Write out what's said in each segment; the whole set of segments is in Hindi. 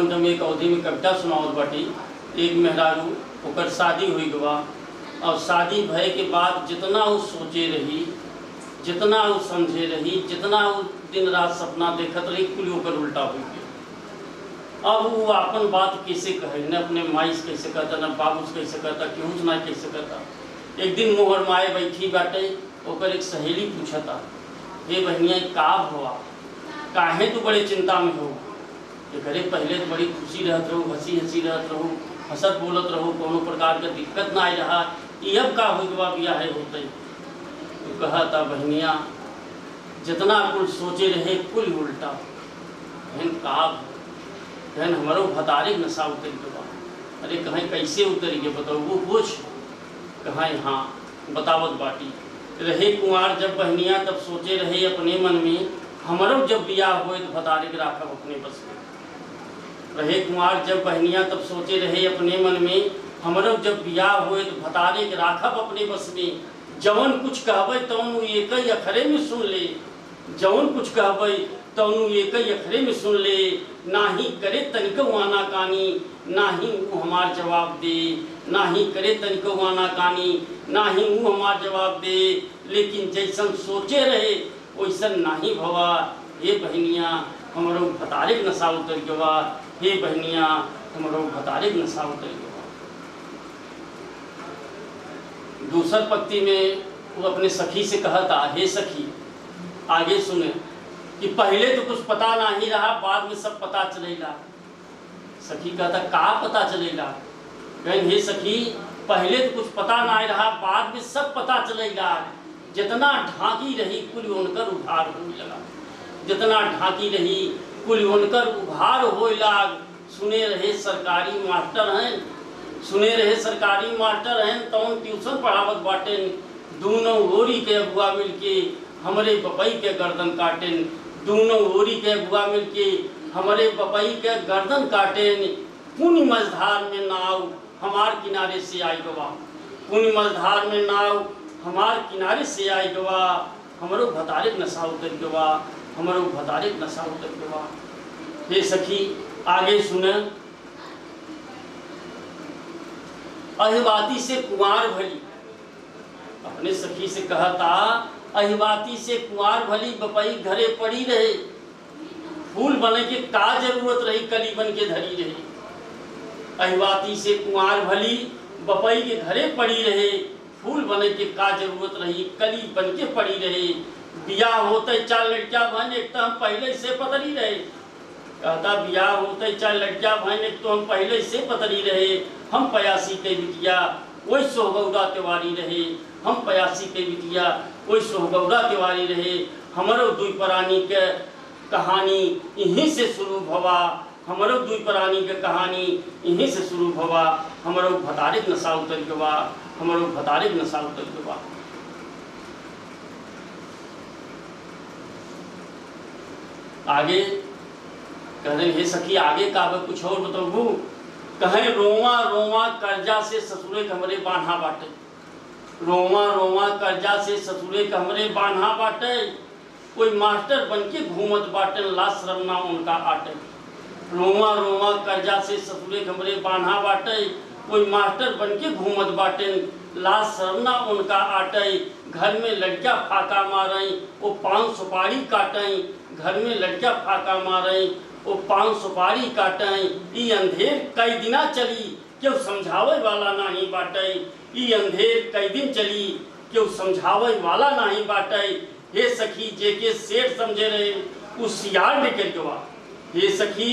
संबंध में एक अवधि में कविता सुनावत बाटी। एक मेहरारू ओकर शादी हुई गवा और शादी भय के बाद जितना वो सोचे रही, जितना वो समझे रही, जितना वो दिन रात सपना देखत रही, कुल ओकर उल्टा हो गया। अब वो अपन बात कैसे कहे, न अपने माई से कैसे कहता, न बाबू से कैसे कहता, केहू ना कैसे कहता। एक दिन मोहर माए बैठी बाटे, ओकर एक सहेली पूछता, हे बहनिया का भवा, काहे तू बड़े चिंता में हो? ये घरे पहले तो बड़ी खुशी रहत रहो, हंसी हंसी रहत रहो, हंसत बोलत रहो, कोनो प्रकार का दिक्कत ना आई रहा, ये अब का हो गया बियाह होते। तो कहता बहनिया जितना कुल सोचे रहे कुल उल्टा। बहन का बहन हमारो भतारे नशा उतर गया। अरे कहें कैसे उतरी के बताओ, वो पूछ। कहें हाँ बतावत बाटी। रहे कुंवार जब बहनिया तब सोचे रहे अपने मन में, हमारो जब बियाह हुए तो भतारे के राखब अपने बस में। रहे कुंवार जब बहनिया तब सोचे रहे अपने मन में, हमारो जब बियाह हुए तो भतारे के राखब अपने बस में। जवन कुछ कहबे तौनु एक ही अखरे में सुन ले, जवन कुछ कहबे तौनु एक ही अखरे में सुन ले। ना ही करे तनिको आना कानी, ना ही वो हमार जवाब दे, ना ही करे तनिको आना कानी, ना ही वो हमार जवाब दे। लेकिन जैसन सोचे रहे वैसन नाही भवा। हे बहनिया हमारो भतारे के नशा उतर गवा, हे बहनिया हमारो भतारे के नशा उतर गवा। दूसर पंक्ति में वो अपने सखी से कहता, हे सखी आगे सुने कि पहले तो कुछ पता नहीं रहा, बाद में सब पता चलेगा। सखी कहता का पता चलेगा? कहें हे सखी पहले तो कुछ पता नहीं रहा, बाद में सब पता चलेगा। जितना ढांकी रही कुल उनकर उभार हो लगा, जितना ढांकी रही कुल उनकर उभार हो लाग। सुने रहे सरकारी मास्टर हैं, सुने रहे सरकारी मास्टर हैं, तो ट्यूशन पढ़ावत बाटेन। दोनों ओरी के अगुआ मिलके हमारे बपई के गर्दन काटेन, दोनों ओरी के अगुआ मिलके हमारे बपई के गर्दन काटेन। पुण्य मझधार में नाव हमार किनारे से आई गवा, पुण्य मझधार में नाव हमार किनारे से आई गवा। हमारो भतारे नशा उतर गवा, हमारो भतारे नशा उतर गवा। हे सखी आगे सुने। अहिवाती से कुंवार भली, अपने सखी से कहता अहिवाती से कुंवार भली बपई घरे पड़ी रहे। फूल बने के का जरूरत रही, कली बन के धरी रहे। अहिवाती से कुंवार भली बपई के घरे पड़ी रहे। फूल बने के का जरूरत रही, कली बन के पड़ी रहे। बियाह होते चार लड़कियां बहन, एक तो हम पहले से पतरी रहे। कहता बियाह होते चार लड़कियां बहन, एक तो हम पहले से पतरी रहे। हम पयासी के बिटिया वही सोहगौरा तिवारी रहे, हम पयासी के बिटिया वही सोहगौरा तिवारी रहे। हमारो दुई प्राणी के कहानी यहीं से शुरू भवा, हमारो दुई प्राणी के कहानी यहीं से शुरू भवा। हमारो भतारे नशा उतर गवा, हमारो भतारे नशा उतर गवा। आगे कह रहे हे सखी आगे का कुछ और बताऊ। कहें रोवा रोवा कर्जा से ससुरे हमरे बांधा बाटे, रोवा रोवा कर्जा से ससुरे हमरे बांधा बाटे। कोई मास्टर बन के घूमत बाटे, ला शर्म ना उनका आटे। रोवा रोवा कर्जा से ससुरे हमरे बांधा बाटे। कोई मास्टर बन के घूमत बाटे, ला शर्म ना उनका आटे। घर में लड़कियां फाका मारई, वो पान सुपारी काटई। घर में लड़कियां फाका मारई, वो पान सुपारी काटई। ई अंधेर कई दिना चली, क्यों समझावे वाला नहीं बाटे। ई अंधेर कई दिन चली, क्यों समझावे वाला नहीं बाटे। हे सखी जेके शेर समझे रहे उस सियार निकल गवा। हे सखी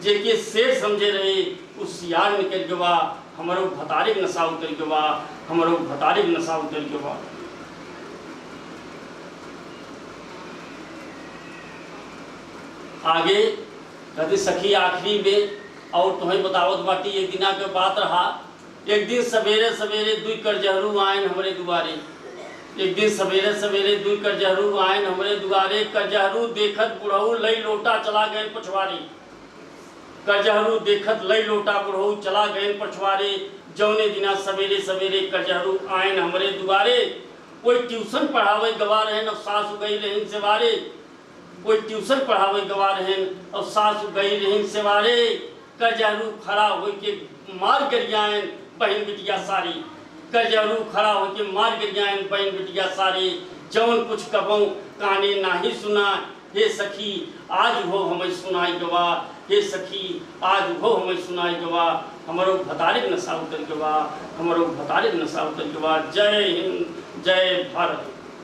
जेके शेर समझे रहे उस सियार निकल गवा। हमारो भतारे नशा उतर गवा, हमारो भतारे नशा उतर गवा। आगे कहते सखी आखिरी में और तुम्हें बतावत बाटी। एक दिना के बात रहा, एक दिन सवेरे सवेरे दुई करजहरू आयन हमरे दुआरे। एक दिन सवेरे सवेरे दुई करजहरू आयन हमरे दुआरे। करजहरू देखत बुढ़ऊ लई लोटा चला गए पछवारे। करजहरू देखत लई लोटा बुढ़ऊ चला गए पछवारे। जौने दिना सवेरे सवेरे करजहरू आयन हमरे दुआरे। कोई ट्यूशन पढ़ावे गवा रहन और सासु गई रहन सेवारे। कोई ट्यूशन पढ़ावे गवा रहन और सासु गई रहन सेवारे। कजरू खड़ा हो के मार गरियान बहन बिटिया सारी, कजरू खड़ा हो के मार गरियान बहन बिटिया सारी, जौन कुछ कबों काने नाही सुना, हे सखी आज हो हमें सुनाई गवा, हे सखी आज हो हमें सुनाई गवा, हमारो भतारिक नशा उतर गवा, हमारो भतारिक नशा उतर गवा। जय हिंद, जय भारत।